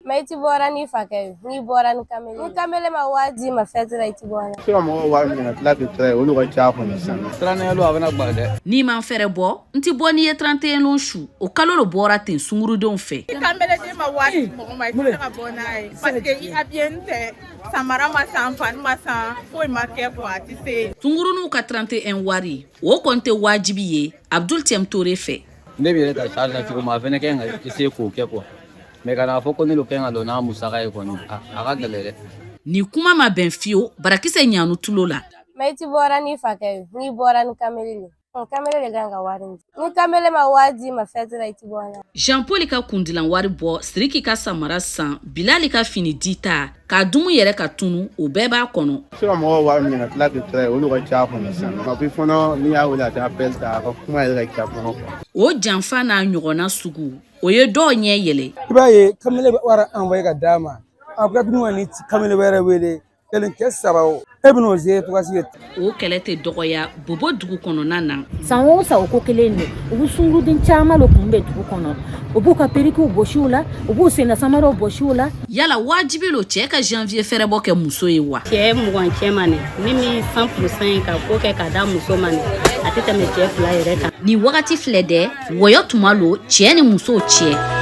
Maiti bora ni fakɛ ni bora ni kamele ma waji ma fɛtira iti bora sira mɔgɔ wa mina tila de tɛ olu ka ca kɔni san tranelo a bɛna gba dɛ ni man fɛrɛ bɔ nti bɔ ni ye 31 su o kalo lo bɔra ten sungurudenw fɛ kamele de ma waji mɔgɔ ma tila ka bɔ n'a ye parce que i abien tɛ samara ma san fani ma san foyi ma kɛ quoi a tɛ se sunguruninw ka 31 wari o kɔni tɛ wajibi ye Abdul Tiem Tore fɛ ne bɛ yɛrɛ ta charge la cogo ma a fɛnɛ kɛ ka se k'o kɛ quoi mais kana fɔ ko ne lo kɛ ka dɔn n'a musaka ye kɔni a ka gɛlɛ dɛ ni kuma ma bɛn fiyewu Barakisɛ ɲanu tulo la maiti bora ni fakɛ ni bora ni kamele de kan ka wari ni kamele ma waji ma fɛtira iti bora Jean Paul ka kundilan wari bɔ Siriki ka samara san Bilali ka fini dita ka dumu yɛrɛ ka tunu o bɛɛ b'a kɔnɔ sira mɔgɔ wa mina tila de tɛ olu ka ca kɔni san ma bi fɔlɔ ni y'a wele a tɛ appel ta a ka kuma yɛrɛ ka ca kɔnɔ o janfa n'a ɲɔgɔnna sugu o ye dɔw ɲɛ yɛlɛ I b'a ye kamele bɛ wari envoyer ka d'a ma a ka dun ni kamele wɛrɛ wele kelen kɛ saba o e bɛ n'o se tɔgɔsi o kɛlɛ tɛ dɔgɔya Bobo dugu kɔnɔna na san o san o ko kelen de u bɛ sunguruden caman lo kun bɛ dugu kɔnɔ u b'u ka perikiw bɔsiw la u b'u senna samaraw bɔsiw la yala wajibi lo cɛ ka janvier fɛrɛbɔ kɛ muso ye wa cɛ mugan cɛ ma ne min 100% ka ko kɛ ka da muso ma ne a tɛ tɛmɛ cɛ 2 yɛrɛ kan ni wagati filɛ dɛ wɔyɔ tuma lo cɛ ni muso cɛ